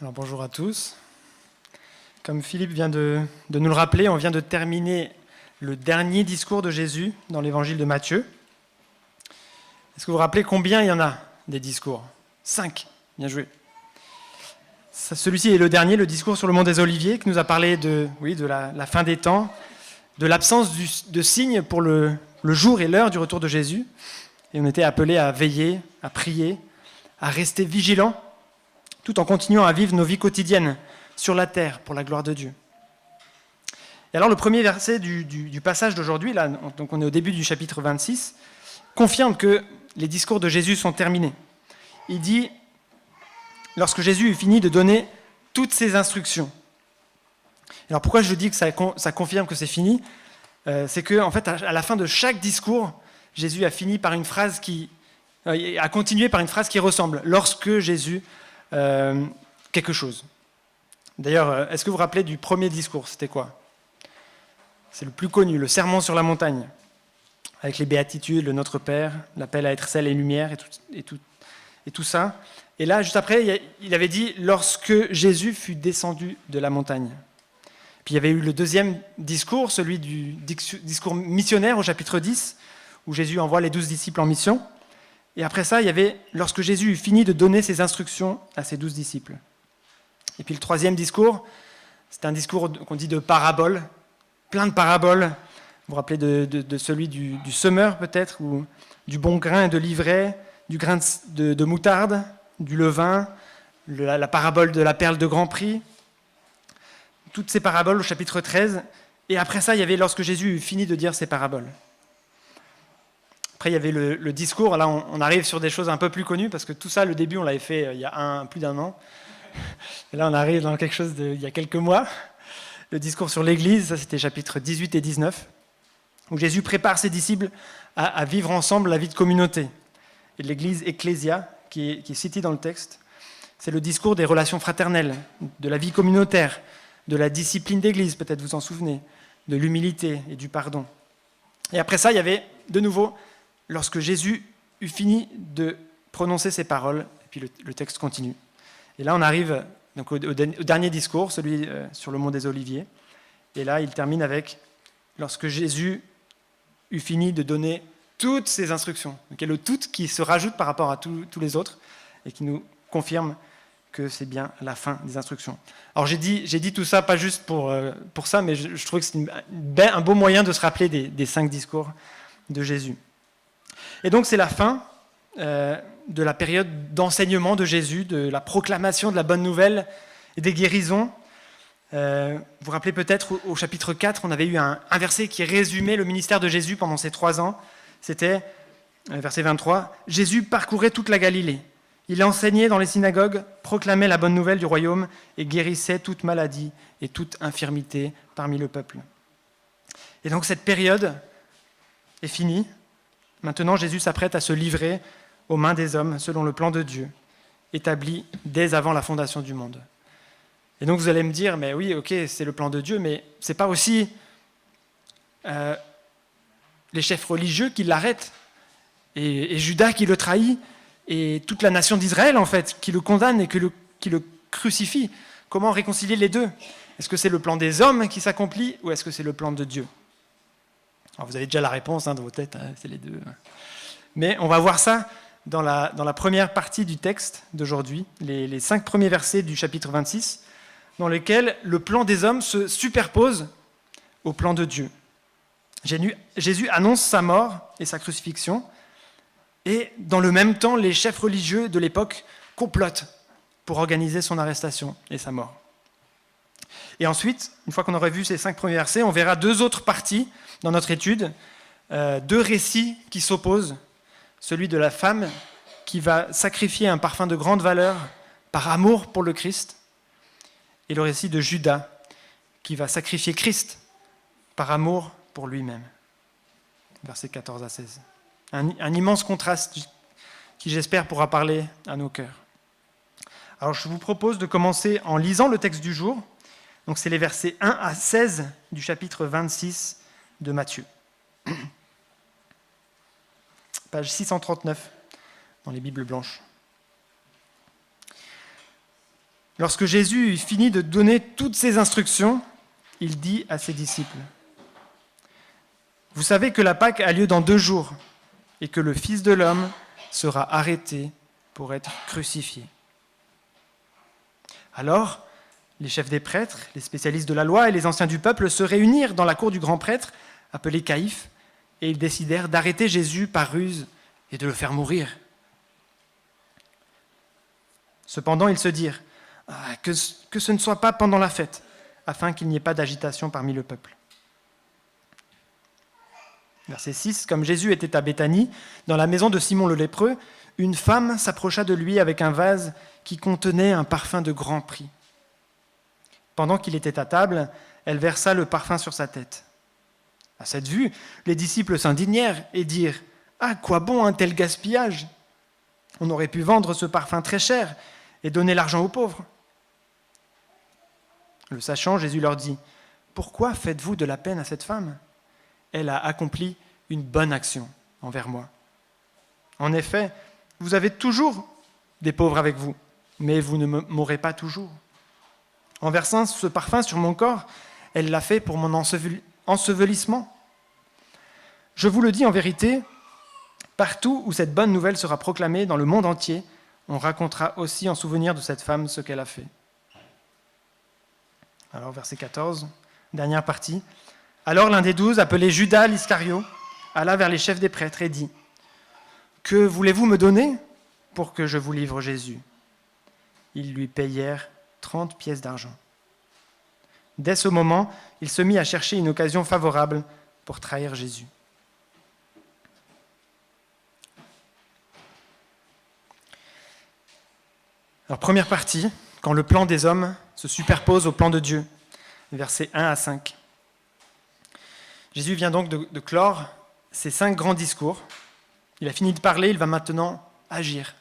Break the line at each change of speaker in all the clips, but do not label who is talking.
Alors bonjour à tous. Comme Philippe vient de nous le rappeler, on vient de terminer le dernier discours de Jésus dans l'évangile de Matthieu. Est-ce que vous vous rappelez combien il y en a des discours ? 5. Bien joué. Celui-ci est le dernier, le discours sur le mont des Oliviers, qui nous a parlé de la fin des temps, de l'absence de signes pour le jour et l'heure du retour de Jésus. Et on était appelés à veiller, à prier, à rester vigilants, tout en continuant à vivre nos vies quotidiennes sur la terre pour la gloire de Dieu. Et alors le premier verset du passage d'aujourd'hui, là, donc on est au début du chapitre 26, confirme que les discours de Jésus sont terminés. Il dit, lorsque Jésus eut fini de donner toutes ses instructions. Alors pourquoi je dis que ça confirme que c'est fini ? C'est que en fait, à la fin de chaque discours, Jésus a fini par une phrase a continué par une phrase qui ressemble. Lorsque Jésus quelque chose. D'ailleurs, est-ce que vous vous rappelez du premier discours ? C'était quoi ? C'est le plus connu, le sermon sur la montagne, avec les béatitudes, le Notre Père, l'appel à être sel et lumière et tout ça. Et là, juste après, il avait dit « lorsque Jésus fut descendu de la montagne ». Puis il y avait eu le deuxième discours, celui du discours missionnaire au chapitre 10, où Jésus envoie les 12 disciples en mission. Et après ça, il y avait « lorsque Jésus eut fini de donner ses instructions à ses 12 disciples ». Et puis le troisième discours, c'est un discours qu'on dit de paraboles, plein de paraboles. Vous vous rappelez de celui du semeur peut-être, ou du bon grain de l'ivraie, du grain de moutarde, du levain, la parabole de la perle de grand prix. Toutes ces paraboles au chapitre 13. Et après ça, il y avait lorsque Jésus eut fini de dire ces paraboles. Après, il y avait le discours. Là, on arrive sur des choses un peu plus connues, parce que tout ça, le début, on l'avait fait il y a plus d'un an. Et là, on arrive dans quelque chose il y a quelques mois. Le discours sur l'Église, ça c'était chapitres 18 et 19, où Jésus prépare ses disciples à vivre ensemble la vie de communauté. Et l'Église Ecclésia, qui est citée dans le texte, c'est le discours des relations fraternelles, de la vie communautaire, de la discipline d'Église, peut-être vous en souvenez, de l'humilité et du pardon. Et après ça, il y avait de nouveau, lorsque Jésus eut fini de prononcer ces paroles, et puis le texte continue. Et là, on arrive donc au dernier discours, celui sur le mont des Oliviers. Et là, il termine avec « lorsque Jésus eut fini de donner toutes ses instructions ». Donc il y a le « tout » qui se rajoute par rapport à tous les autres et qui nous confirme que c'est bien la fin des instructions. Alors j'ai dit tout ça, pas juste pour ça, mais je trouve que c'est un beau moyen de se rappeler des 5 discours de Jésus. Et donc c'est la fin de la période d'enseignement de Jésus, de la proclamation de la bonne nouvelle et des guérisons. Vous vous rappelez peut-être au chapitre 4, on avait eu un verset qui résumait le ministère de Jésus pendant ces 3 ans. C'était, verset 23, « Jésus parcourait toute la Galilée. Il enseignait dans les synagogues, proclamait la bonne nouvelle du royaume et guérissait toute maladie et toute infirmité parmi le peuple. » Et donc cette période est finie. Maintenant, Jésus s'apprête à se livrer aux mains des hommes, selon le plan de Dieu, établi dès avant la fondation du monde. Et donc vous allez me dire, mais oui, ok, c'est le plan de Dieu, mais c'est pas aussi les chefs religieux qui l'arrêtent, et Judas qui le trahit, et toute la nation d'Israël, en fait, qui le condamne et qui le crucifie. Comment réconcilier les deux ? Est-ce que c'est le plan des hommes qui s'accomplit, ou est-ce que c'est le plan de Dieu ? Alors vous avez déjà la réponse dans vos têtes, c'est les deux. Mais on va voir ça dans la première partie du texte d'aujourd'hui, les 5 premiers versets du chapitre 26, dans lesquels le plan des hommes se superpose au plan de Dieu. Jésus annonce sa mort et sa crucifixion, et dans le même temps, les chefs religieux de l'époque complotent pour organiser son arrestation et sa mort. Et ensuite, une fois qu'on aurait vu ces 5 premiers versets, on verra 2 autres parties dans notre étude, 2 récits qui s'opposent. Celui de la femme qui va sacrifier un parfum de grande valeur par amour pour le Christ, et le récit de Judas qui va sacrifier Christ par amour pour lui-même. Versets 14 à 16. Un immense contraste qui, j'espère, pourra parler à nos cœurs. Alors je vous propose de commencer en lisant le texte du jour. Donc c'est les versets 1 à 16 du chapitre 26 de Matthieu. Page 639 dans les Bibles blanches. Lorsque Jésus finit de donner toutes ses instructions, il dit à ses disciples, « Vous savez que la Pâque a lieu dans 2 jours et que le Fils de l'homme sera arrêté pour être crucifié. » Alors, les chefs des prêtres, les spécialistes de la loi et les anciens du peuple se réunirent dans la cour du grand prêtre, appelé Caïphe, et ils décidèrent d'arrêter Jésus par ruse et de le faire mourir. Cependant, ils se dirent que ce ne soit pas pendant la fête, afin qu'il n'y ait pas d'agitation parmi le peuple. Verset 6, comme Jésus était à Béthanie, dans la maison de Simon le lépreux, une femme s'approcha de lui avec un vase qui contenait un parfum de grand prix. Pendant qu'il était à table, elle versa le parfum sur sa tête. À cette vue, les disciples s'indignèrent et dirent « À quoi bon un tel gaspillage ? On aurait pu vendre ce parfum très cher et donner l'argent aux pauvres. » Le sachant, Jésus leur dit « Pourquoi faites-vous de la peine à cette femme ? Elle a accompli une bonne action envers moi. En effet, vous avez toujours des pauvres avec vous, mais vous ne m'aurez pas toujours. En versant ce parfum sur mon corps, elle l'a fait pour mon ensevelissement. Je vous le dis en vérité, partout où cette bonne nouvelle sera proclamée dans le monde entier, on racontera aussi en souvenir de cette femme ce qu'elle a fait. » Alors, verset 14, dernière partie. « Alors l'un des 12, appelé Judas l'Iscario, alla vers les chefs des prêtres et dit « Que voulez-vous me donner pour que je vous livre Jésus ?» Ils lui payèrent 30 pièces d'argent. Dès ce moment, il se mit à chercher une occasion favorable pour trahir Jésus. Alors, première partie, quand le plan des hommes se superpose au plan de Dieu, versets 1 à 5. Jésus vient donc de clore ces 5 grands discours. Il a fini de parler, il va maintenant agir.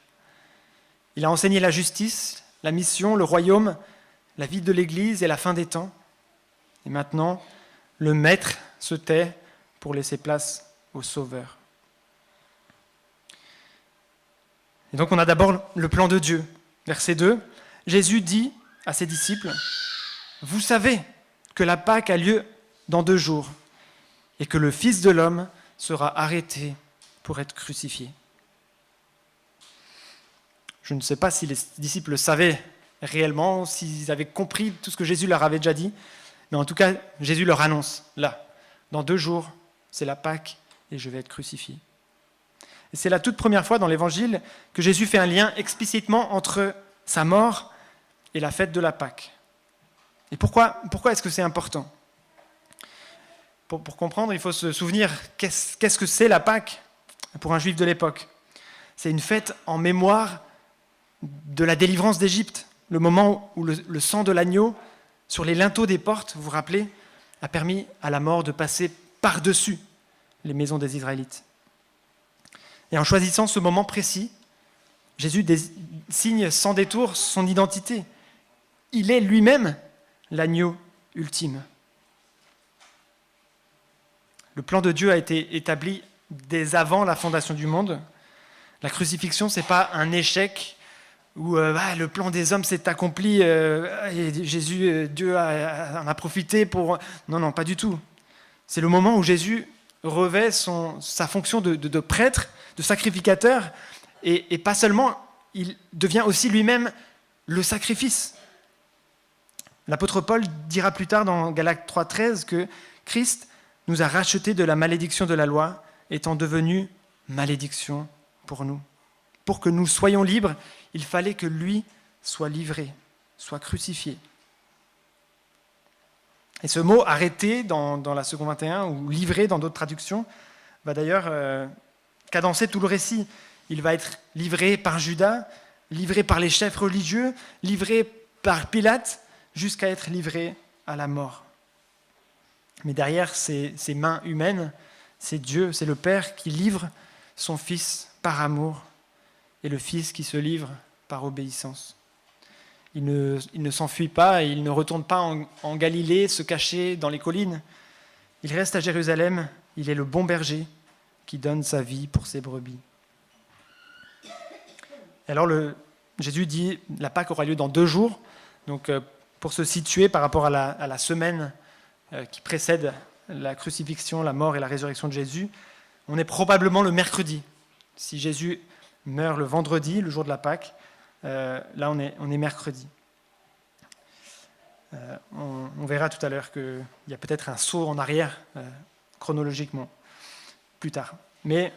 Il a enseigné la justice, la mission, le royaume, la vie de l'Église et la fin des temps. Et maintenant, le Maître se tait pour laisser place au Sauveur. Et donc on a d'abord le plan de Dieu. Verset 2, Jésus dit à ses disciples, « Vous savez que la Pâque a lieu dans 2 jours et que le Fils de l'homme sera arrêté pour être crucifié. » Je ne sais pas si les disciples savaient réellement, s'ils avaient compris tout ce que Jésus leur avait déjà dit, mais en tout cas, Jésus leur annonce, là, dans 2 jours, c'est la Pâque et je vais être crucifié. Et c'est la toute première fois dans l'Évangile que Jésus fait un lien explicitement entre sa mort et la fête de la Pâque. Et pourquoi est-ce que c'est important ? Pour comprendre, il faut se souvenir qu'est-ce que c'est la Pâque pour un juif de l'époque. C'est une fête en mémoire de la délivrance d'Égypte, le moment où le sang de l'agneau sur les linteaux des portes, vous vous rappelez, a permis à la mort de passer par-dessus les maisons des Israélites. Et en choisissant ce moment précis, Jésus signe sans détour son identité. Il est lui-même l'agneau ultime. Le plan de Dieu a été établi dès avant la fondation du monde. La crucifixion, ce n'est pas un échec où le plan des hommes s'est accompli et Jésus, Dieu en a profité pour... Non, pas du tout. C'est le moment où Jésus revêt sa fonction de prêtre, de sacrificateur, et pas seulement, il devient aussi lui-même le sacrifice. L'apôtre Paul dira plus tard dans Galates 3,13 que Christ nous a rachetés de la malédiction de la loi, étant devenu malédiction pour nous. Pour que nous soyons libres, il fallait que lui soit livré, soit crucifié. Et ce mot « arrêté » dans la seconde 21, ou « livré » dans d'autres traductions, va d'ailleurs cadencer tout le récit. Il va être livré par Judas, livré par les chefs religieux, livré par Pilate, jusqu'à être livré à la mort. Mais derrière ces mains humaines, c'est Dieu, c'est le Père qui livre son Fils par amour et le Fils qui se livre par obéissance. Il ne s'enfuit pas, il ne retourne pas en Galilée, se cacher dans les collines. Il reste à Jérusalem, il est le bon berger qui donne sa vie pour ses brebis. Alors Jésus dit, la Pâque aura lieu dans 2 jours. Donc, pour se situer par rapport à la semaine qui précède la crucifixion, la mort et la résurrection de Jésus, on est probablement le mercredi. Si Jésus meurt le vendredi, le jour de la Pâque, là on est mercredi. On verra tout à l'heure qu'il y a peut-être un saut en arrière, chronologiquement, plus tard. Mais,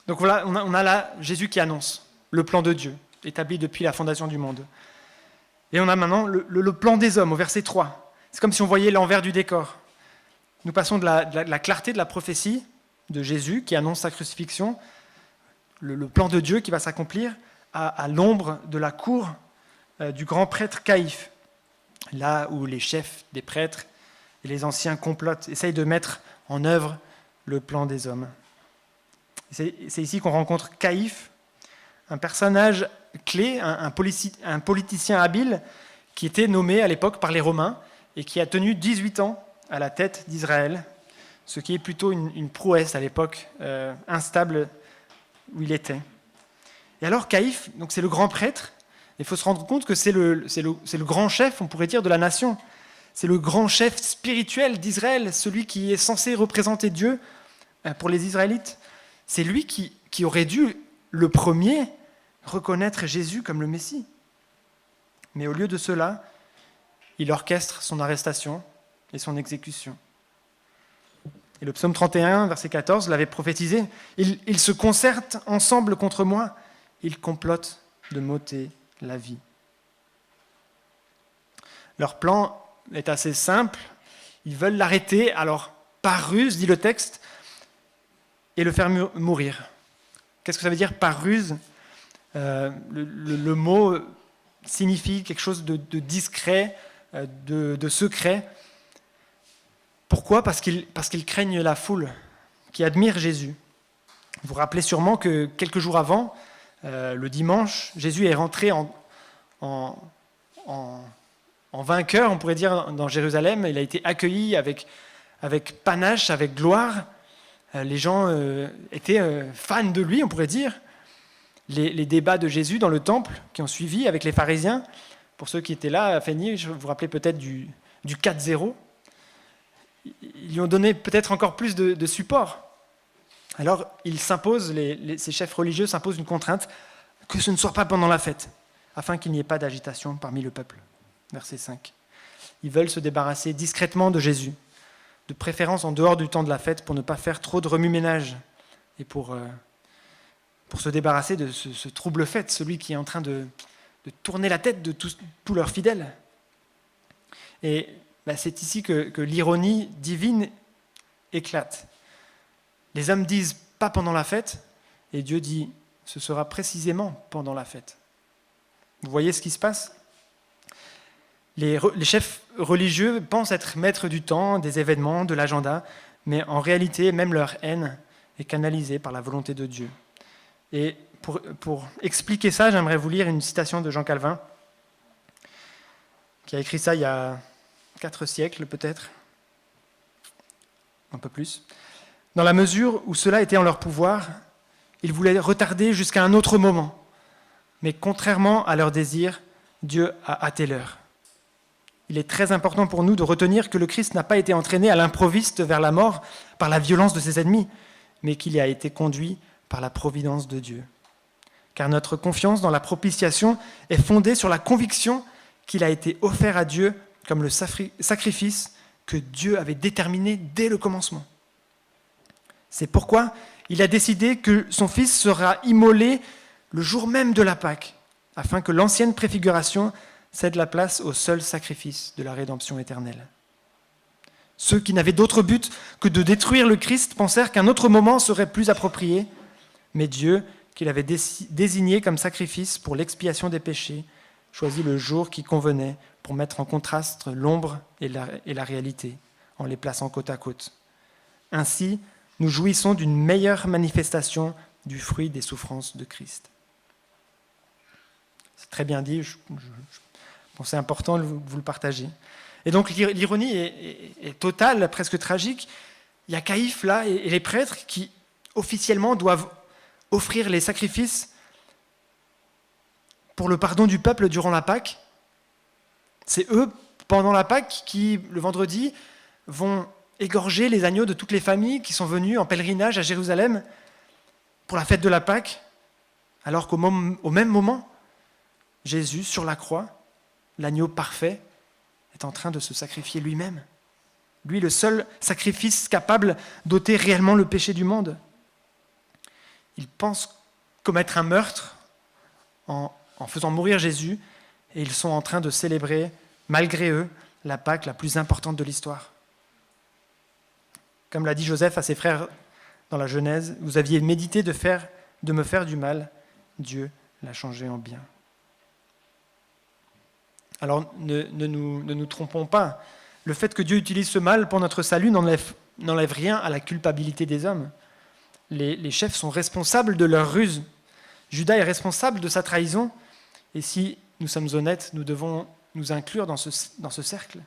donc voilà, on a là Jésus qui annonce le plan de Dieu, établi depuis la fondation du monde. Et on a maintenant le plan des hommes, au verset 3. C'est comme si on voyait l'envers du décor. Nous passons de la clarté de la prophétie de Jésus, qui annonce sa crucifixion, le plan de Dieu qui va s'accomplir, à l'ombre de la cour du grand prêtre Caïphe, là où les chefs des prêtres et les anciens complotent, essayent de mettre en œuvre le plan des hommes. C'est ici qu'on rencontre Caïphe, un personnage clé, un politicien habile qui était nommé à l'époque par les Romains et qui a tenu 18 ans à la tête d'Israël, ce qui est plutôt une prouesse à l'époque, instable où il était. Et alors Caïphe, donc c'est le grand prêtre. Il faut se rendre compte que c'est le grand chef, on pourrait dire, de la nation. C'est le grand chef spirituel d'Israël, celui qui est censé représenter Dieu pour les Israélites. C'est lui qui aurait dû, le premier, reconnaître Jésus comme le Messie. Mais au lieu de cela, il orchestre son arrestation et son exécution. Et le psaume 31, verset 14, l'avait prophétisé. Ils se concertent ensemble contre moi, ils complotent de m'ôter la vie. Leur plan est assez simple. Ils veulent l'arrêter, alors par ruse, dit le texte, et le faire mourir. Qu'est-ce que ça veut dire par ruse ? Le mot signifie quelque chose de discret, de secret. Pourquoi ? Parce qu'ils craignent la foule qui admire Jésus. Vous vous rappelez sûrement que quelques jours avant, le dimanche, Jésus est rentré en vainqueur, on pourrait dire, dans Jérusalem. Il a été accueilli avec panache, avec gloire. Les gens étaient fans de lui, on pourrait dire. Les débats de Jésus dans le temple qui ont suivi avec les pharisiens, pour ceux qui étaient là à Fény, vous vous rappelez peut-être du 4-0. Ils lui ont donné peut-être encore plus de support. Alors, ces chefs religieux s'imposent une contrainte, que ce ne soit pas pendant la fête, afin qu'il n'y ait pas d'agitation parmi le peuple. Verset 5. Ils veulent se débarrasser discrètement de Jésus, de préférence en dehors du temps de la fête, pour ne pas faire trop de remue-ménage, et pour se débarrasser de ce trouble fête, celui qui est en train de tourner la tête de tous leurs fidèles. Et c'est ici que l'ironie divine éclate. Les hommes disent « pas pendant la fête » et Dieu dit « ce sera précisément pendant la fête ». Vous voyez ce qui se passe ? Les chefs religieux pensent être maîtres du temps, des événements, de l'agenda, mais en réalité, même leur haine est canalisée par la volonté de Dieu. Et pour expliquer ça, j'aimerais vous lire une citation de Jean Calvin, qui a écrit ça il y a 4 siècles peut-être, un peu plus. Dans la mesure où cela était en leur pouvoir, ils voulaient retarder jusqu'à un autre moment. Mais contrairement à leur désir, Dieu a hâté l'heure. Il est très important pour nous de retenir que le Christ n'a pas été entraîné à l'improviste vers la mort par la violence de ses ennemis, mais qu'il y a été conduit par la providence de Dieu. Car notre confiance dans la propitiation est fondée sur la conviction qu'il a été offert à Dieu comme le sacrifice que Dieu avait déterminé dès le commencement. C'est pourquoi il a décidé que son Fils sera immolé le jour même de la Pâque, afin que l'ancienne préfiguration cède la place au seul sacrifice de la rédemption éternelle. Ceux qui n'avaient d'autre but que de détruire le Christ pensèrent qu'un autre moment serait plus approprié, mais Dieu, qu'il avait désigné comme sacrifice pour l'expiation des péchés, choisit le jour qui convenait pour mettre en contraste l'ombre et la réalité, en les plaçant côte à côte. Ainsi, nous jouissons d'une meilleure manifestation du fruit des souffrances de Christ. C'est très bien dit, je pense que c'est important de vous le partager. Et donc l'ironie est totale, presque tragique. Il y a Caïphe là et les prêtres qui officiellement doivent offrir les sacrifices pour le pardon du peuple durant la Pâque. C'est eux, pendant la Pâque, qui, le vendredi, vont égorger les agneaux de toutes les familles qui sont venues en pèlerinage à Jérusalem pour la fête de la Pâque, alors qu'au même moment, Jésus, sur la croix, l'agneau parfait, est en train de se sacrifier lui-même. Lui, le seul sacrifice capable d'ôter réellement le péché du monde. Ils pensent commettre un meurtre en faisant mourir Jésus, et ils sont en train de célébrer, malgré eux, la Pâque la plus importante de l'histoire. Comme l'a dit Joseph à ses frères dans la Genèse, vous aviez médité de me faire du mal, Dieu l'a changé en bien. Alors ne nous trompons pas, le fait que Dieu utilise ce mal pour notre salut n'enlève rien à la culpabilité des hommes. Les chefs sont responsables de leur ruse. Judas est responsable de sa trahison, et si nous sommes honnêtes, nous devons nous inclure dans ce cercle.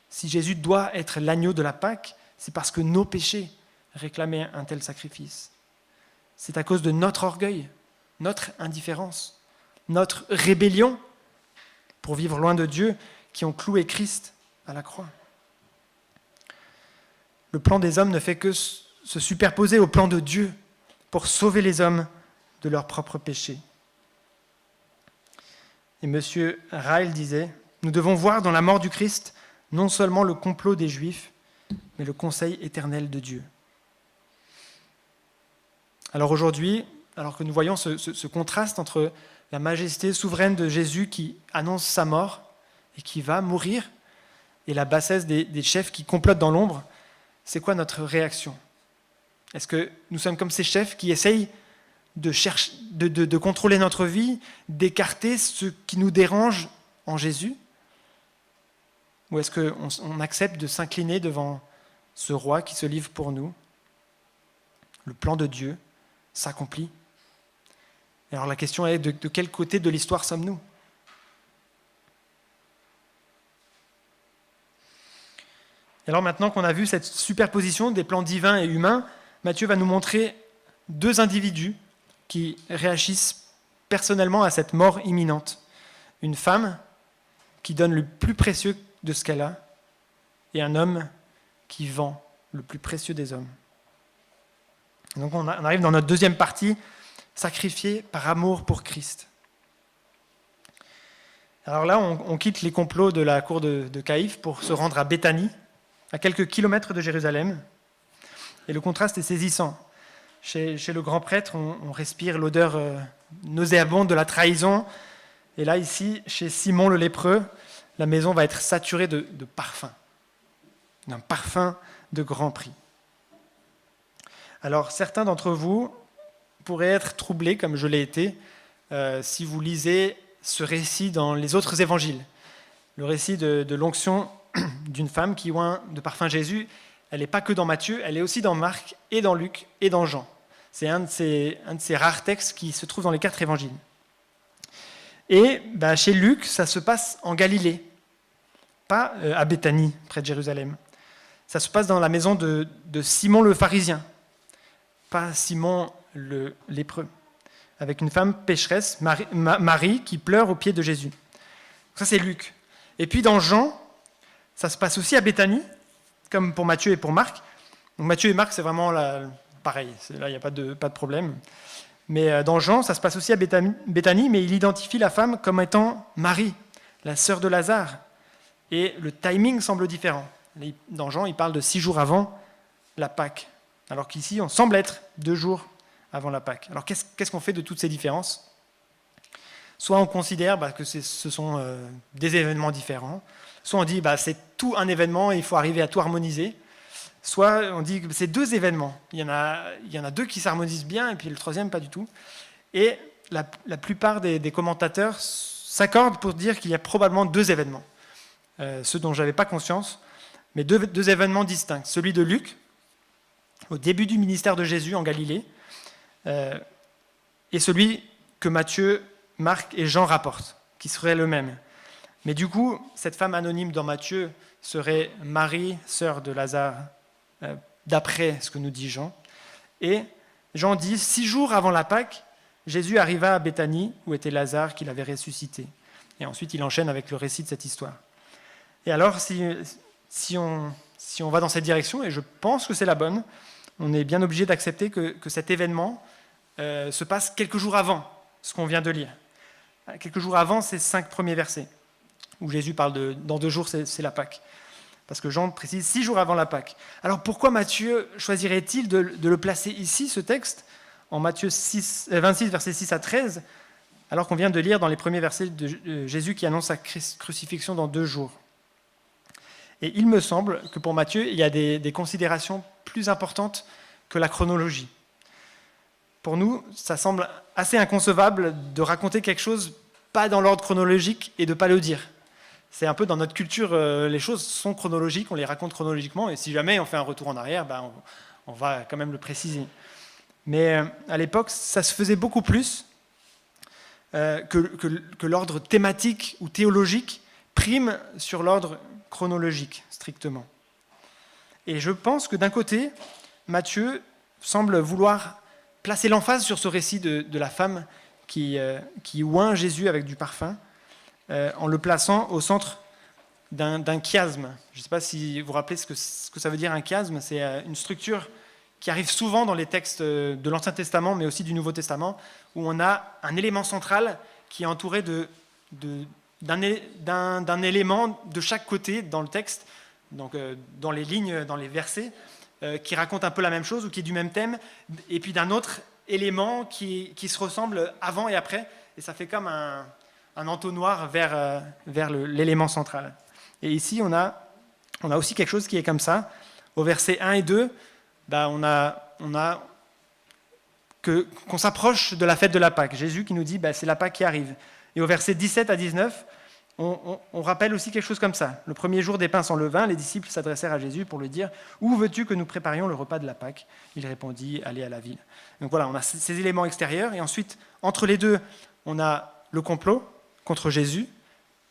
Si Jésus doit être l'agneau de la Pâque, c'est parce que nos péchés réclamaient un tel sacrifice. C'est à cause de notre orgueil, notre indifférence, notre rébellion pour vivre loin de Dieu qui ont cloué Christ à la croix. Le plan des hommes ne fait que se superposer au plan de Dieu pour sauver les hommes de leurs propres péchés. Et M. Ryle disait, « Nous devons voir dans la mort du Christ non seulement le complot des Juifs, mais le conseil éternel de Dieu. » Alors aujourd'hui, alors que nous voyons ce contraste entre la majesté souveraine de Jésus qui annonce sa mort et qui va mourir, et la bassesse des chefs qui complotent dans l'ombre, c'est quoi notre réaction ? Est-ce que nous sommes comme ces chefs qui essayent de contrôler notre vie, d'écarter ce qui nous dérange en Jésus ? Ou est-ce qu'on accepte de s'incliner devant ce roi qui se livre pour nous ? Le plan de Dieu s'accomplit. Et alors la question est, de quel côté de l'histoire sommes-nous ? Et alors maintenant qu'on a vu cette superposition des plans divins et humains, Matthieu va nous montrer deux individus qui réagissent personnellement à cette mort imminente. Une femme qui donne le plus précieux de ce qu'elle a, et un homme qui vend le plus précieux des hommes. Donc on arrive dans notre deuxième partie, sacrifié par amour pour Christ. Alors là, on quitte les complots de la cour de Caïphe pour se rendre à Béthanie, à quelques kilomètres de Jérusalem. Et le contraste est saisissant. Chez le grand prêtre, on respire l'odeur nauséabonde de la trahison. Et là, ici, chez Simon le lépreux, la maison va être saturée de parfum, d'un parfum de grand prix. Alors, certains d'entre vous pourraient être troublés, comme je l'ai été, si vous lisez ce récit dans les autres évangiles. Le récit de l'onction d'une femme qui oint de parfum Jésus, elle n'est pas que dans Matthieu, elle est aussi dans Marc et dans Luc et dans Jean. C'est un de ces rares textes qui se trouve dans les 4 évangiles. Et chez Luc, ça se passe en Galilée, pas à Béthanie, près de Jérusalem. Ça se passe dans la maison de Simon le pharisien, pas Simon le lépreux, avec une femme pécheresse, Marie, qui pleure aux pieds de Jésus. Ça, c'est Luc. Et puis dans Jean, ça se passe aussi à Béthanie, comme pour Matthieu et pour Marc. Donc Matthieu et Marc, c'est vraiment pareil, là, il n'y a pas de problème. Mais dans Jean, ça se passe aussi à Béthanie, mais il identifie la femme comme étant Marie, la sœur de Lazare. Et le timing semble différent. Dans Jean, il parle de 6 jours avant la Pâque, alors qu'ici, on semble être 2 jours avant la Pâque. Alors qu'est-ce qu'on fait de toutes ces différences ? Soit on considère que ce sont des événements différents, soit on dit c'est tout un événement et il faut arriver à tout harmoniser, soit on dit que c'est 2 événements. Il y en a 2 qui s'harmonisent bien et puis le troisième pas du tout. Et la plupart des commentateurs s'accordent pour dire qu'il y a probablement 2 événements, ceux dont je n'avais pas conscience, mais deux événements distincts. Celui de Luc, au début du ministère de Jésus en Galilée, et celui que Matthieu, Marc et Jean rapportent, qui serait le même. Mais du coup, cette femme anonyme dans Matthieu serait Marie, sœur de Lazare, d'après ce que nous dit Jean. Et Jean dit, 6 jours avant la Pâque, Jésus arriva à Béthanie, où était Lazare qu'il avait ressuscité. Et ensuite, il enchaîne avec le récit de cette histoire. Et alors, si on va dans cette direction, et je pense que c'est la bonne, on est bien obligé d'accepter que cet événement se passe quelques jours avant ce qu'on vient de lire. Quelques jours avant ces 5 premiers versets, où Jésus parle dans 2 jours, c'est la Pâque. Parce que Jean précise 6 jours avant la Pâque. Alors pourquoi Matthieu choisirait-il de le placer ici, ce texte, en Matthieu 26, versets 6 à 13, alors qu'on vient de lire dans les premiers versets de Jésus qui annonce sa crucifixion dans 2 jours? Et il me semble que pour Matthieu, il y a des considérations plus importantes que la chronologie. Pour nous, ça semble assez inconcevable de raconter quelque chose pas dans l'ordre chronologique et de ne pas le dire. C'est un peu dans notre culture, les choses sont chronologiques, on les raconte chronologiquement, et si jamais on fait un retour en arrière, on va quand même le préciser. Mais à l'époque, ça se faisait beaucoup plus que l'ordre thématique ou théologique prime sur l'ordre chronologique, strictement. Et je pense que d'un côté, Matthieu semble vouloir placer l'emphase sur ce récit de la femme qui oint Jésus avec du parfum, en le plaçant au centre d'un chiasme. Je ne sais pas si vous vous rappelez ce que ça veut dire un chiasme. C'est une structure qui arrive souvent dans les textes de l'Ancien Testament, mais aussi du Nouveau Testament, où on a un élément central qui est entouré d'un élément de chaque côté dans le texte, donc dans les lignes, dans les versets, qui raconte un peu la même chose ou qui est du même thème, et puis d'un autre élément qui se ressemble avant et après, et ça fait comme un entonnoir vers l'élément central. Et ici, on a aussi quelque chose qui est comme ça. Au verset 1 et 2, on a qu'on s'approche de la fête de la Pâque. Jésus qui nous dit c'est la Pâque qui arrive. Et au verset 17 à 19, on rappelle aussi quelque chose comme ça. Le premier jour des pains sans levain, les disciples s'adressèrent à Jésus pour lui dire « Où veux-tu que nous préparions le repas de la Pâque ?» Il répondit « Allez à la ville. » Donc voilà, on a ces éléments extérieurs. Et ensuite, entre les deux, on a le complot contre Jésus.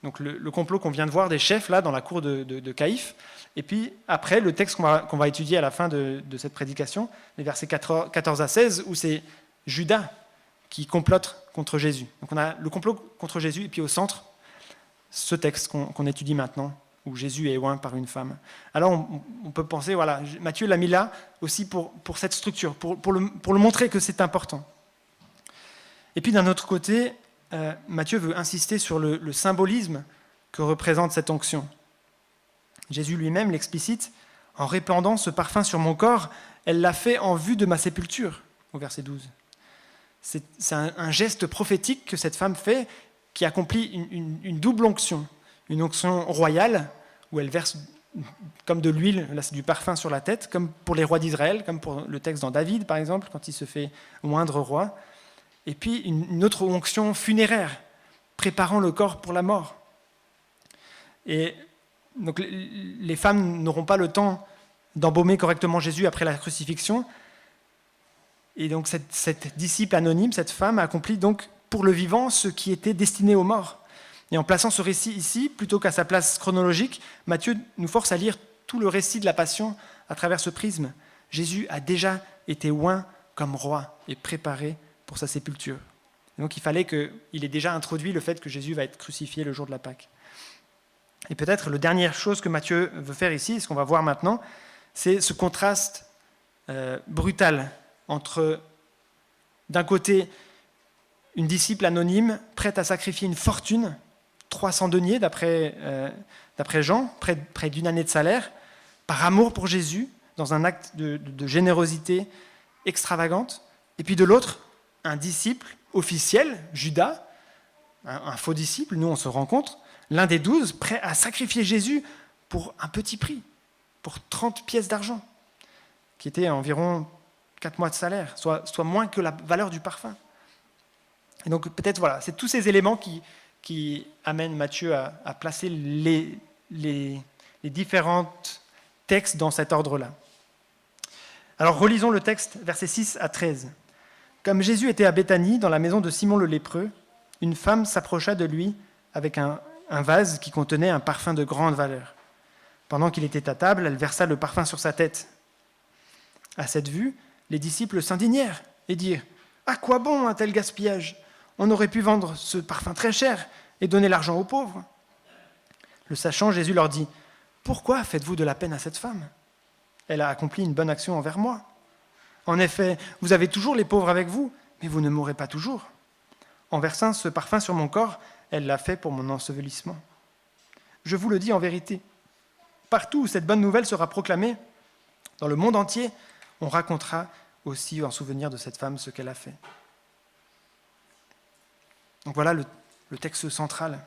Donc le complot qu'on vient de voir des chefs là dans la cour de Caïphe. Et puis après, le texte qu'on va étudier à la fin de cette prédication, les versets 14 à 16, où c'est Judas qui complote contre Jésus. Donc on a le complot contre Jésus, et puis au centre, ce texte qu'on étudie maintenant, où Jésus est oint par une femme. Alors on peut penser, voilà, Matthieu l'a mis là aussi pour cette structure, pour le montrer que c'est important. Et puis d'un autre côté, Matthieu veut insister sur le symbolisme que représente cette onction. Jésus lui-même l'explicite, « En répandant ce parfum sur mon corps, elle l'a fait en vue de ma sépulture », au verset 12. C'est un geste prophétique que cette femme fait, qui accomplit une double onction. Une onction royale, où elle verse comme de l'huile, là c'est du parfum sur la tête, comme pour les rois d'Israël, comme pour le texte dans David, par exemple, quand il se fait oindre roi. Et puis une autre onction funéraire, préparant le corps pour la mort. Et donc les femmes n'auront pas le temps d'embaumer correctement Jésus après la crucifixion. Et donc cette disciple anonyme, cette femme, accomplit donc pour le vivant ce qui était destiné aux morts. Et en plaçant ce récit ici, plutôt qu'à sa place chronologique, Matthieu nous force à lire tout le récit de la Passion à travers ce prisme. Jésus a déjà été oint comme roi et préparé pour sa sépulture. Et donc il fallait qu'il ait déjà introduit le fait que Jésus va être crucifié le jour de la Pâque. Et peut-être la dernière chose que Matthieu veut faire ici, ce qu'on va voir maintenant, c'est ce contraste brutal entre, d'un côté, une disciple anonyme prête à sacrifier une fortune, 300 deniers d'après Jean, près d'une année de salaire, par amour pour Jésus, dans un acte de générosité extravagante, et puis de l'autre, un disciple officiel, Judas, un faux disciple, nous on se rencontre, l'un des 12, prêt à sacrifier Jésus pour un petit prix, pour 30 pièces d'argent, qui était environ 4 mois de salaire, soit moins que la valeur du parfum. Et donc peut-être, voilà, c'est tous ces éléments qui amènent Matthieu à placer les différents textes dans cet ordre-là. Alors relisons le texte, versets 6 à 13. « Comme Jésus était à Béthanie, dans la maison de Simon le lépreux, une femme s'approcha de lui avec un vase qui contenait un parfum de grande valeur. Pendant qu'il était à table, elle versa le parfum sur sa tête. À cette vue, les disciples s'indignèrent et dirent « À quoi bon un tel gaspillage ? On aurait pu vendre ce parfum très cher et donnez l'argent aux pauvres. Le sachant, Jésus leur dit, « Pourquoi faites-vous de la peine à cette femme ? Elle a accompli une bonne action envers moi. En effet, vous avez toujours les pauvres avec vous, mais vous ne mourrez pas toujours. En versant ce parfum sur mon corps, elle l'a fait pour mon ensevelissement. Je vous le dis en vérité, partout où cette bonne nouvelle sera proclamée, dans le monde entier, on racontera aussi en souvenir de cette femme ce qu'elle a fait. » Donc voilà le texte central.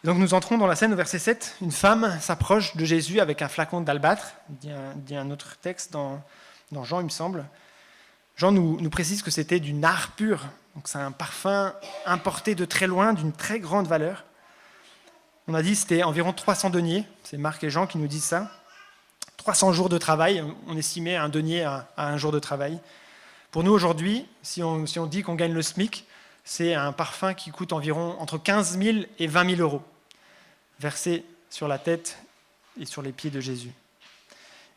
Et donc nous entrons dans la scène au verset 7. Une femme s'approche de Jésus avec un flacon d'albâtre, dit un autre texte dans Jean, il me semble. Jean nous précise que c'était du nard pur. Donc c'est un parfum importé de très loin, d'une très grande valeur. On a dit que c'était environ 300 deniers. C'est Marc et Jean qui nous disent ça. 300 jours de travail. On estimait un denier à un jour de travail. Pour nous aujourd'hui, si on dit qu'on gagne le SMIC, c'est un parfum qui coûte environ entre 15 000 et 20 000 euros, versé sur la tête et sur les pieds de Jésus.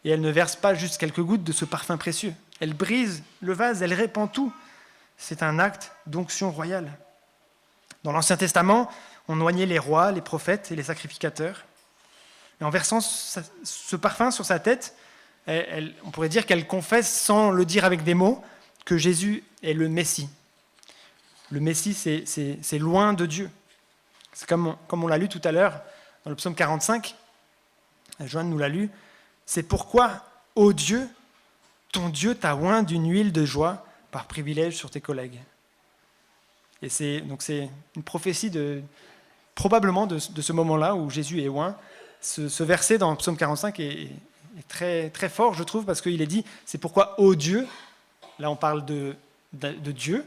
Et elle ne verse pas juste quelques gouttes de ce parfum précieux. Elle brise le vase, elle répand tout. C'est un acte d'onction royale. Dans l'Ancien Testament, on oignait les rois, les prophètes et les sacrificateurs. Et en versant ce parfum sur sa tête, on pourrait dire qu'elle confesse, sans le dire avec des mots, que Jésus est le Messie. Le Messie, c'est loin de Dieu. C'est comme on l'a lu tout à l'heure dans le psaume 45. Joanne nous l'a lu. C'est pourquoi, ô Dieu, ton Dieu t'a oint d'une huile de joie par privilège sur tes collègues. Et c'est une prophétie probablement de ce moment-là où Jésus est oint. Ce verset dans le psaume 45 est très, très fort, je trouve, parce qu'il est dit, c'est pourquoi, ô Dieu, là on parle de Dieu,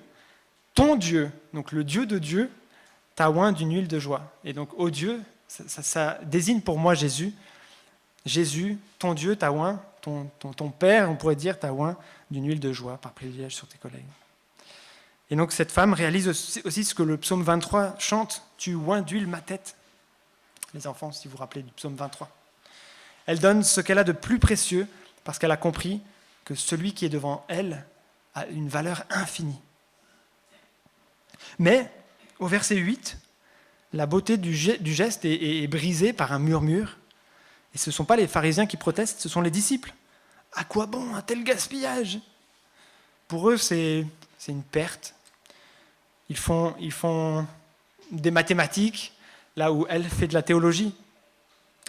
ton Dieu, donc le Dieu de Dieu, t'a oint d'une huile de joie. Et donc, ô Dieu, ça désigne pour moi Jésus. Jésus, ton Dieu t'a oint, ton Père, on pourrait dire, t'a oint d'une huile de joie par privilège sur tes collègues. Et donc cette femme réalise aussi ce que le psaume 23 chante, « Tu oins d'huile ma tête ». Les enfants, si vous vous rappelez du psaume 23. Elle donne ce qu'elle a de plus précieux parce qu'elle a compris que celui qui est devant elle a une valeur infinie. Mais, au verset 8, la beauté du geste est brisée par un murmure. Et ce ne sont pas les pharisiens qui protestent, ce sont les disciples. À quoi bon un tel gaspillage ? Pour eux, c'est une perte. Ils font des mathématiques, là où elle fait de la théologie.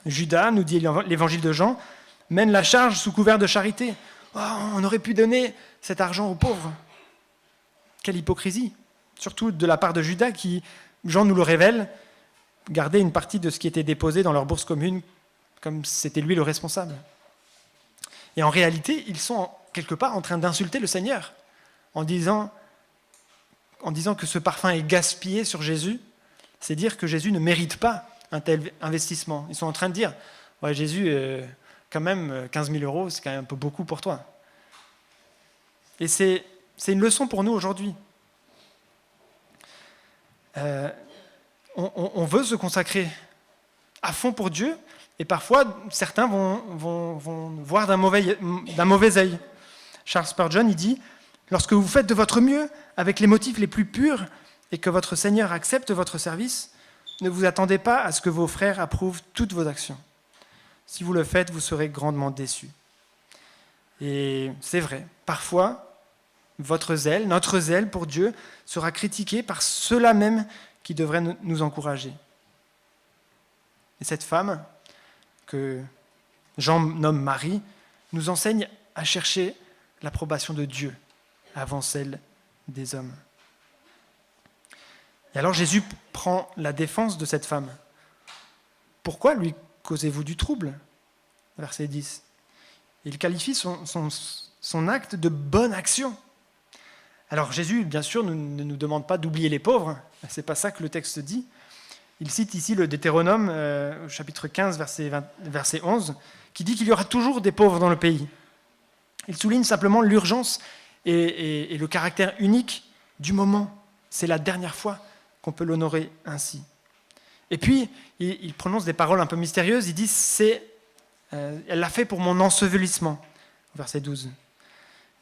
Judas, nous dit l'évangile de Jean, mène la charge sous couvert de charité. Oh, on aurait pu donner cet argent aux pauvres. Quelle hypocrisie ! Surtout de la part de Judas qui, Jean nous le révèle, gardait une partie de ce qui était déposé dans leur bourse commune, comme c'était lui le responsable. Et en réalité, ils sont quelque part en train d'insulter le Seigneur, en disant que ce parfum est gaspillé sur Jésus, c'est dire que Jésus ne mérite pas un tel investissement. Ils sont en train de dire, ouais, Jésus, quand même, 15 000 euros, c'est quand même un peu beaucoup pour toi. Et c'est une leçon pour nous aujourd'hui. On veut se consacrer à fond pour Dieu, et parfois, certains vont voir d'un mauvais œil. Charles Spurgeon, il dit, « Lorsque vous faites de votre mieux, avec les motifs les plus purs, et que votre Seigneur accepte votre service, ne vous attendez pas à ce que vos frères approuvent toutes vos actions. Si vous le faites, vous serez grandement déçus. » Et c'est vrai, parfois, votre zèle, notre zèle pour Dieu sera critiqué par ceux-là même qui devraient nous encourager. Et cette femme, que Jean nomme Marie, nous enseigne à chercher l'approbation de Dieu avant celle des hommes. Et alors Jésus prend la défense de cette femme. Pourquoi lui causez-vous du trouble ? Verset 10. Il qualifie son acte de bonne action. Alors Jésus, bien sûr, ne nous demande pas d'oublier les pauvres. Ce n'est pas ça que le texte dit. Il cite ici le Deutéronome, chapitre 15, verset 11, qui dit qu'il y aura toujours des pauvres dans le pays. Il souligne simplement l'urgence et le caractère unique du moment. C'est la dernière fois qu'on peut l'honorer ainsi. Et puis, il prononce des paroles un peu mystérieuses. Il dit, elle l'a fait pour mon ensevelissement, verset 12.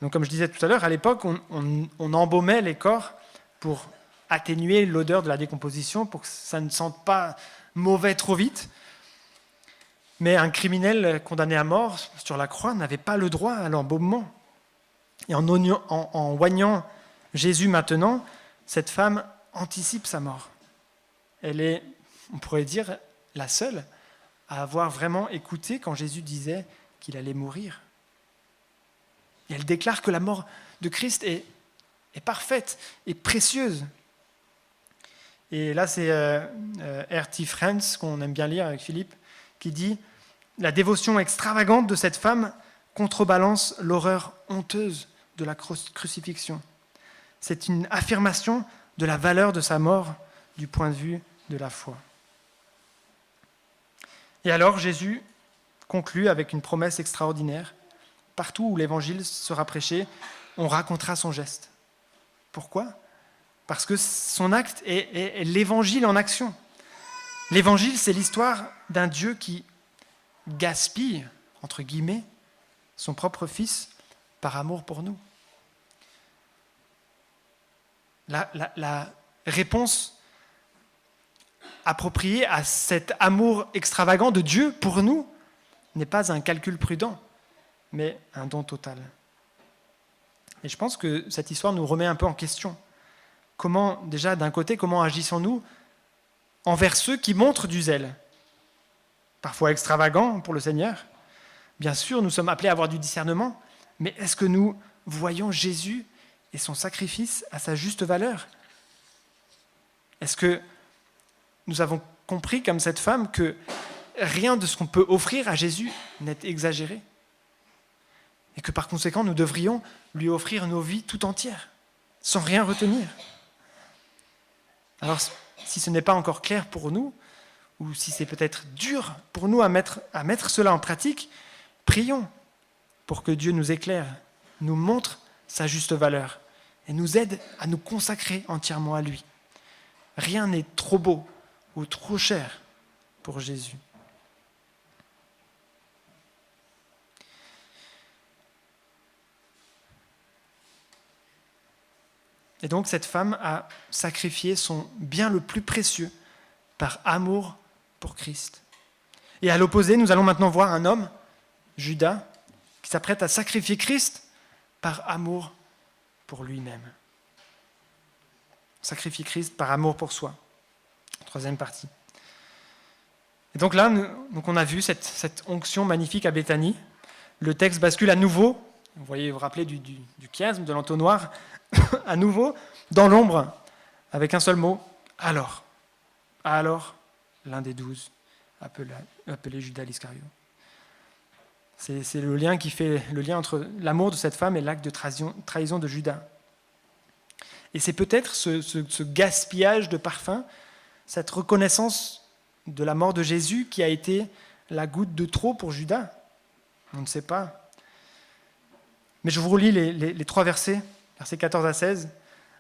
Donc, comme je disais tout à l'heure, à l'époque, on embaumait les corps pour atténuer l'odeur de la décomposition pour que ça ne sente pas mauvais trop vite. Mais un criminel condamné à mort sur la croix n'avait pas le droit à l'embaumement. Et en oignant Jésus maintenant, cette femme anticipe sa mort. Elle est, on pourrait dire, la seule à avoir vraiment écouté quand Jésus disait qu'il allait mourir. Et elle déclare que la mort de Christ est parfaite et précieuse. Et là, c'est R.T. France, qu'on aime bien lire avec Philippe, qui dit « La dévotion extravagante de cette femme contrebalance l'horreur honteuse de la crucifixion. C'est une affirmation de la valeur de sa mort du point de vue de la foi. » Et alors, Jésus conclut avec une promesse extraordinaire. Partout où l'évangile sera prêché, on racontera son geste. Pourquoi ? Parce que son acte est l'évangile en action. L'évangile, c'est l'histoire d'un Dieu qui gaspille, entre guillemets, son propre Fils par amour pour nous. La réponse appropriée à cet amour extravagant de Dieu pour nous n'est pas un calcul prudent, mais un don total. Et je pense que cette histoire nous remet un peu en question. Comment, déjà, d'un côté, comment agissons-nous envers ceux qui montrent du zèle, parfois extravagant pour le Seigneur ? Bien sûr, nous sommes appelés à avoir du discernement, mais est-ce que nous voyons Jésus et son sacrifice à sa juste valeur ? Est-ce que nous avons compris, comme cette femme, que rien de ce qu'on peut offrir à Jésus n'est exagéré ? Et que par conséquent, nous devrions lui offrir nos vies tout entières, sans rien retenir. Alors, si ce n'est pas encore clair pour nous, ou si c'est peut-être dur pour nous à mettre cela en pratique, prions pour que Dieu nous éclaire, nous montre sa juste valeur et nous aide à nous consacrer entièrement à lui. Rien n'est trop beau ou trop cher pour Jésus. Et donc cette femme a sacrifié son bien le plus précieux par amour pour Christ. Et à l'opposé, nous allons maintenant voir un homme, Judas, qui s'apprête à sacrifier Christ par amour pour lui-même. Sacrifier Christ par amour pour soi. Troisième partie. Et donc là, on a vu cette onction magnifique à Béthanie. Le texte bascule à nouveau, vous voyez, vous vous rappelez du chiasme, de l'entonnoir, à nouveau, dans l'ombre, avec un seul mot, alors. Alors, l'un des 12, appelé Judas l'Iscariote. C'est le lien qui fait le lien entre l'amour de cette femme et l'acte de trahison de Judas. Et c'est peut-être ce gaspillage de parfum, cette reconnaissance de la mort de Jésus qui a été la goutte de trop pour Judas. On ne sait pas. Mais je vous relis les 3 versets, versets 14 à 16.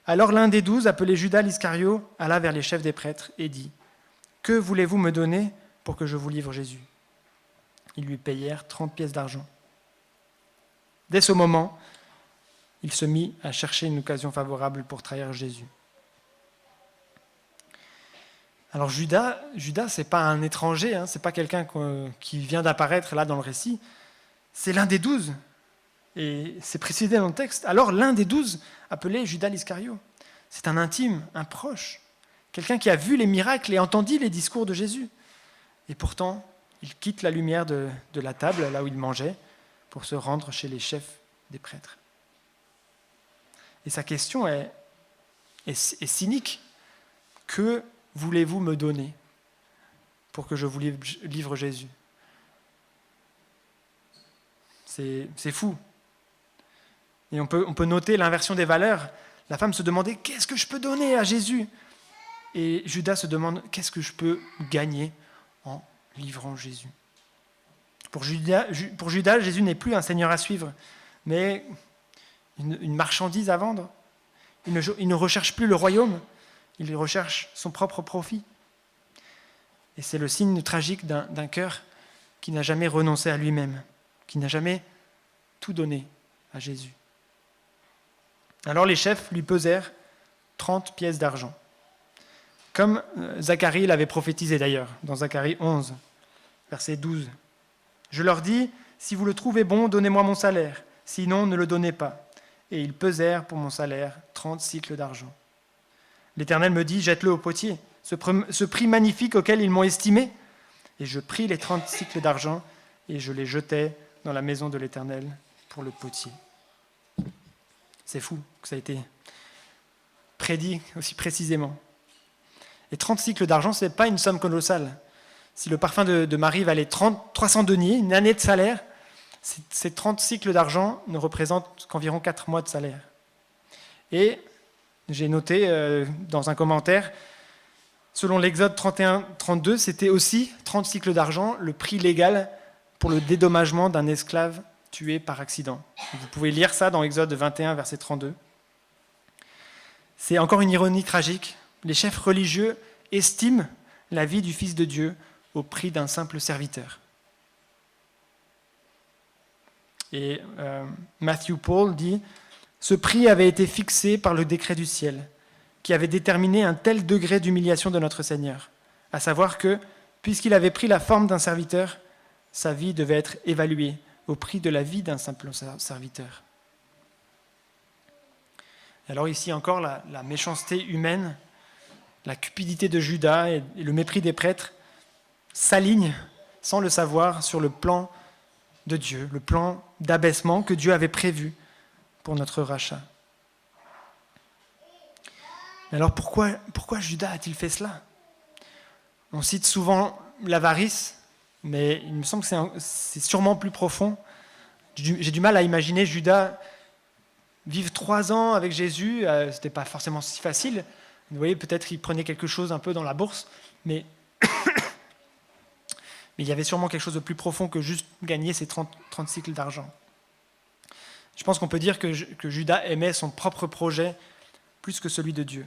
Alors l'un des 12, appelé Judas l'Iscariote, alla vers les chefs des prêtres et dit : « Que voulez-vous me donner pour que je vous livre Jésus ?» Ils lui payèrent 30 pièces d'argent. Dès ce moment, il se mit à chercher une occasion favorable pour trahir Jésus. Alors Judas, ce n'est pas un étranger, ce n'est pas quelqu'un qui vient d'apparaître là dans le récit, c'est l'un des 12. Et c'est précisé dans le texte. Alors l'un des 12, appelé Judas l'Iscariote, c'est un intime, un proche, quelqu'un qui a vu les miracles et entendu les discours de Jésus. Et pourtant, il quitte la lumière de la table, là où il mangeait, pour se rendre chez les chefs des prêtres. Et sa question est cynique. Que voulez-vous me donner pour que je vous livre Jésus ? C'est fou. Et on peut noter l'inversion des valeurs. La femme se demandait « Qu'est-ce que je peux donner à Jésus ?» Et Judas se demande « Qu'est-ce que je peux gagner en livrant Jésus ?» Pour Judas, Jésus n'est plus un seigneur à suivre, mais une marchandise à vendre. Il ne recherche plus le royaume, il recherche son propre profit. Et c'est le signe tragique d'un cœur qui n'a jamais renoncé à lui-même, qui n'a jamais tout donné à Jésus. Alors les chefs lui pesèrent 30 pièces d'argent. Comme Zacharie l'avait prophétisé d'ailleurs, dans Zacharie 11, verset 12. Je leur dis, si vous le trouvez bon, donnez-moi mon salaire, sinon ne le donnez pas. Et ils pesèrent pour mon salaire 30 cycles d'argent. L'Éternel me dit, jette-le au potier, ce prix magnifique auquel ils m'ont estimé. Et je pris les 30 cycles d'argent et je les jetai dans la maison de l'Éternel pour le potier. C'est fou que ça a été prédit aussi précisément. Et 30 cycles d'argent, ce n'est pas une somme colossale. Si le parfum de Marie valait 300 deniers, une année de salaire, ces 30 cycles d'argent ne représentent qu'environ 4 mois de salaire. Et j'ai noté dans un commentaire, selon l'Exode 31-32, c'était aussi 30 cycles d'argent, le prix légal pour le dédommagement d'un esclave tué par accident. Vous pouvez lire ça dans Exode 21, verset 32. C'est encore une ironie tragique. Les chefs religieux estiment la vie du Fils de Dieu au prix d'un simple serviteur. Et Matthew Paul dit « Ce prix avait été fixé par le décret du ciel, qui avait déterminé un tel degré d'humiliation de notre Seigneur, à savoir que, puisqu'il avait pris la forme d'un serviteur, sa vie devait être évaluée au prix de la vie d'un simple serviteur. » Alors ici encore, la méchanceté humaine, la cupidité de Judas et le mépris des prêtres s'alignent, sans le savoir, sur le plan de Dieu, le plan d'abaissement que Dieu avait prévu pour notre rachat. Alors pourquoi Judas a-t-il fait cela ? On cite souvent l'avarice, mais il me semble que c'est sûrement plus profond. J'ai du mal à imaginer Judas vivre 3 ans avec Jésus, ce n'était pas forcément si facile. Vous voyez, peut-être qu'il prenait quelque chose un peu dans la bourse, mais il y avait sûrement quelque chose de plus profond que juste gagner ces 30 cycles d'argent. Je pense qu'on peut dire que Judas aimait son propre projet plus que celui de Dieu.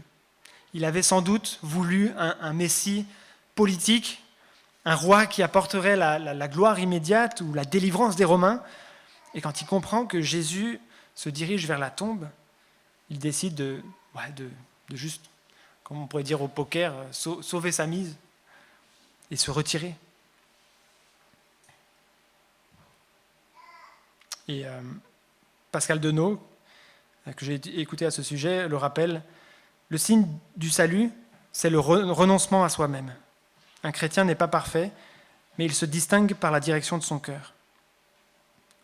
Il avait sans doute voulu un Messie politique, un roi qui apporterait la gloire immédiate ou la délivrance des Romains. Et quand il comprend que Jésus se dirige vers la tombe, il décide de juste, comme on pourrait dire au poker, sauver sa mise et se retirer. Et Pascal Denot, que j'ai écouté à ce sujet, le rappelle, le signe du salut, c'est le renoncement à soi-même. Un chrétien n'est pas parfait, mais il se distingue par la direction de son cœur.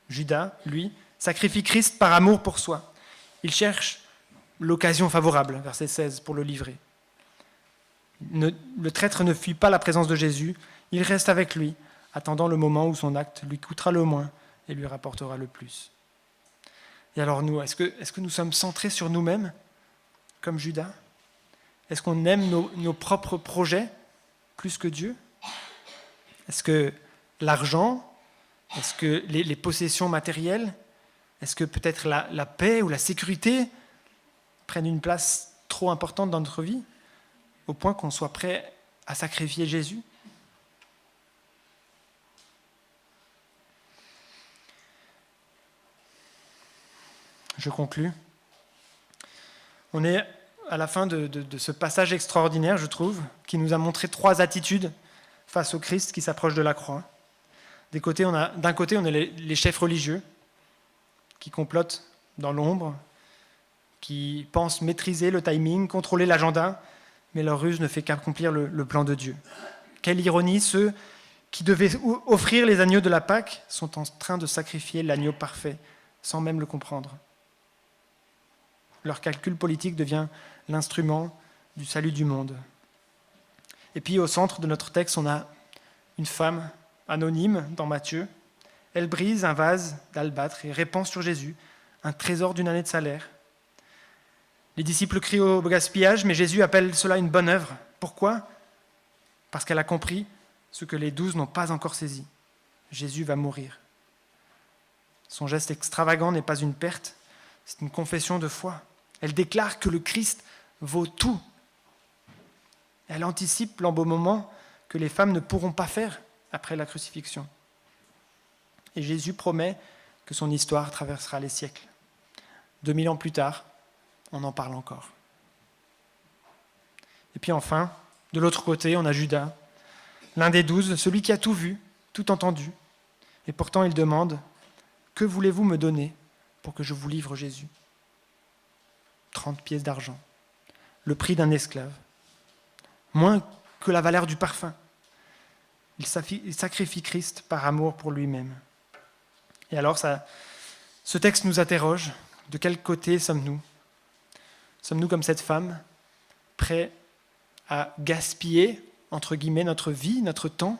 Judas, lui, sacrifie Christ par amour pour soi. Il cherche l'occasion favorable, verset 16, pour le livrer. Le traître ne fuit pas la présence de Jésus, il reste avec lui, attendant le moment où son acte lui coûtera le moins et lui rapportera le plus. Et alors nous, est-ce que nous sommes centrés sur nous-mêmes, comme Judas ? Est-ce qu'on aime nos propres projets plus que Dieu ? Est-ce que l'argent, est-ce que les possessions matérielles, est-ce que peut-être la paix ou la sécurité prennent une place trop importante dans notre vie, au point qu'on soit prêt à sacrifier Jésus ? Je conclus. On est à la fin de ce passage extraordinaire, je trouve, qui nous a montré 3 attitudes face au Christ qui s'approche de la croix. D'un côté, on a les chefs religieux qui complotent dans l'ombre, qui pensent maîtriser le timing, contrôler l'agenda, mais leur ruse ne fait qu'accomplir le plan de Dieu. Quelle ironie, ceux qui devaient offrir les agneaux de la Pâque sont en train de sacrifier l'agneau parfait, sans même le comprendre. Leur calcul politique devient l'instrument du salut du monde. Et puis au centre de notre texte, on a une femme anonyme dans Matthieu. Elle brise un vase d'albâtre et répand sur Jésus un trésor d'une année de salaire. Les disciples crient au gaspillage, mais Jésus appelle cela une bonne œuvre. Pourquoi ? Parce qu'elle a compris ce que les 12 n'ont pas encore saisi. Jésus va mourir. Son geste extravagant n'est pas une perte, c'est une confession de foi. Elle déclare que le Christ vaut tout. Elle anticipe l'embaumement que les femmes ne pourront pas faire après la crucifixion. Et Jésus promet que son histoire traversera les siècles. 2000 ans plus tard, on en parle encore. Et puis enfin, de l'autre côté, on a Judas, l'un des 12, celui qui a tout vu, tout entendu. Et pourtant, il demande « Que voulez-vous me donner pour que je vous livre Jésus ?» 30 pièces d'argent, le prix d'un esclave, moins que la valeur du parfum. Il sacrifie Christ par amour pour lui-même. Et alors, ce texte nous interroge. De quel côté sommes-nous ? Sommes-nous comme cette femme, prêts à gaspiller, entre guillemets, notre vie, notre temps,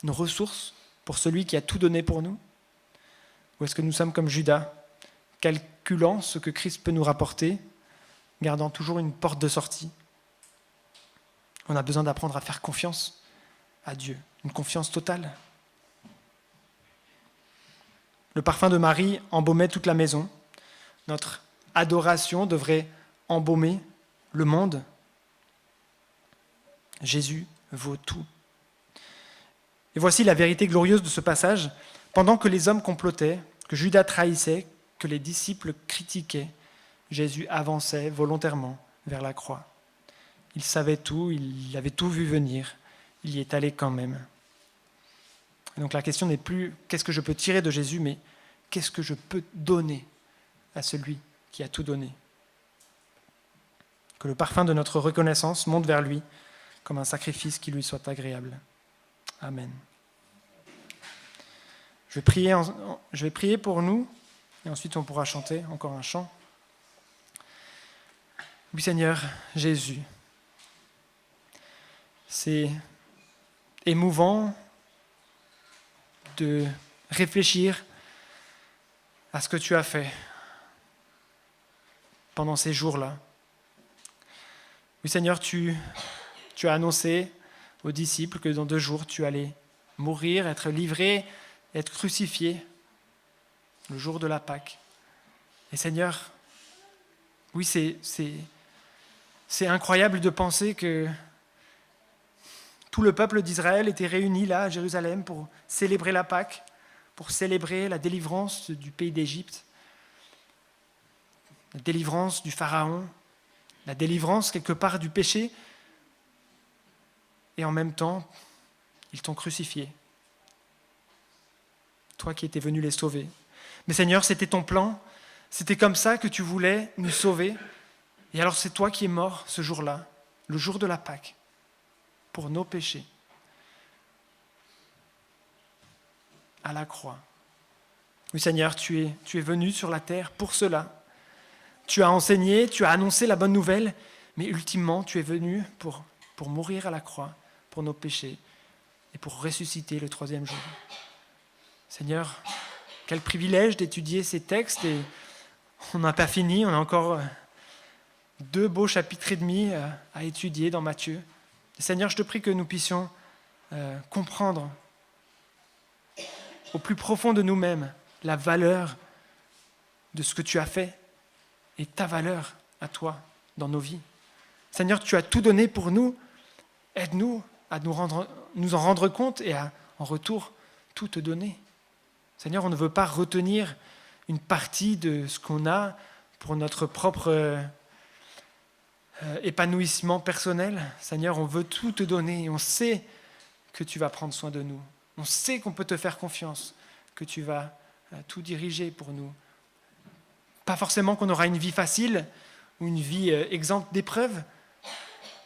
nos ressources pour celui qui a tout donné pour nous ? Ou est-ce que nous sommes comme Judas, calculant ce que Christ peut nous rapporter, gardant toujours une porte de sortie ? On a besoin d'apprendre à faire confiance à Dieu, une confiance totale. Le parfum de Marie embaumait toute la maison. Notre adoration devrait embaumer le monde. Jésus vaut tout. Et voici la vérité glorieuse de ce passage. Pendant que les hommes complotaient, que Judas trahissait, que les disciples critiquaient, Jésus avançait volontairement vers la croix. Il savait tout, il avait tout vu venir, il y est allé quand même. Et donc la question n'est plus qu'est-ce que je peux tirer de Jésus, mais qu'est-ce que je peux donner à celui qui a tout donné. Que le parfum de notre reconnaissance monte vers lui comme un sacrifice qui lui soit agréable. Amen. Je vais prier pour nous, et ensuite on pourra chanter encore un chant. Oui Seigneur Jésus, c'est émouvant de réfléchir à ce que tu as fait pendant ces jours-là. Oui Seigneur, tu as annoncé aux disciples que dans 2 jours, tu allais mourir, être livré, être crucifié, le jour de la Pâque. Et Seigneur, oui, c'est incroyable de penser que tout le peuple d'Israël était réuni là à Jérusalem pour célébrer la Pâque, pour célébrer la délivrance du pays d'Égypte, la délivrance du Pharaon, la délivrance quelque part du péché. Et en même temps, ils t'ont crucifié. Toi qui étais venu les sauver. Mais Seigneur, c'était ton plan. C'était comme ça que tu voulais nous sauver. Et alors c'est toi qui es mort ce jour-là, le jour de la Pâque, pour nos péchés. À la croix. Oui Seigneur, tu es venu sur la terre pour cela. Tu as enseigné, tu as annoncé la bonne nouvelle, mais ultimement tu es venu pour mourir à la croix, pour nos péchés, et pour ressusciter le 3e jour. Seigneur, quel privilège d'étudier ces textes, et on n'a pas fini, on a encore 2 beaux chapitres et demi à étudier dans Matthieu. Et Seigneur, je te prie que nous puissions comprendre au plus profond de nous-mêmes la valeur de ce que tu as fait et ta valeur à toi dans nos vies. Seigneur, tu as tout donné pour nous. Aide-nous à nous en rendre compte et à, en retour, tout te donner. Seigneur, on ne veut pas retenir une partie de ce qu'on a pour notre propre épanouissement personnel. Seigneur, on veut tout te donner et on sait que tu vas prendre soin de nous. On sait qu'on peut te faire confiance, que tu vas tout diriger pour nous. Pas forcément qu'on aura une vie facile ou une vie exempte d'épreuves,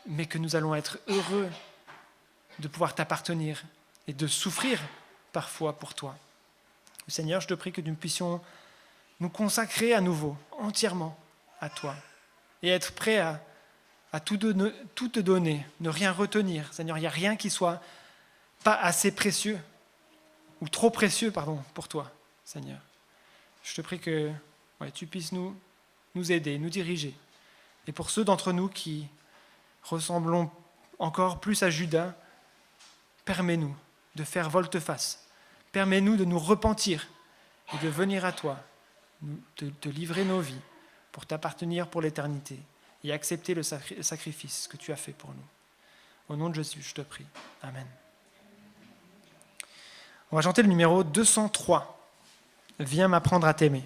mais que nous allons être heureux de pouvoir t'appartenir et de souffrir parfois pour toi. Seigneur, je te prie que nous puissions nous consacrer à nouveau, entièrement à toi, et être prêts à tout te donner, ne rien retenir. Seigneur, il n'y a rien qui soit pas assez précieux, ou trop précieux, pour toi, Seigneur. Je te prie que tu puisses nous aider, nous diriger. Et pour ceux d'entre nous qui ressemblons encore plus à Judas, permets-nous de faire volte-face. Permets-nous de nous repentir et de venir à toi, de te livrer nos vies pour t'appartenir pour l'éternité et accepter le sacrifice que tu as fait pour nous. Au nom de Jésus, je te prie. Amen. On va chanter le numéro 203. Viens m'apprendre à t'aimer.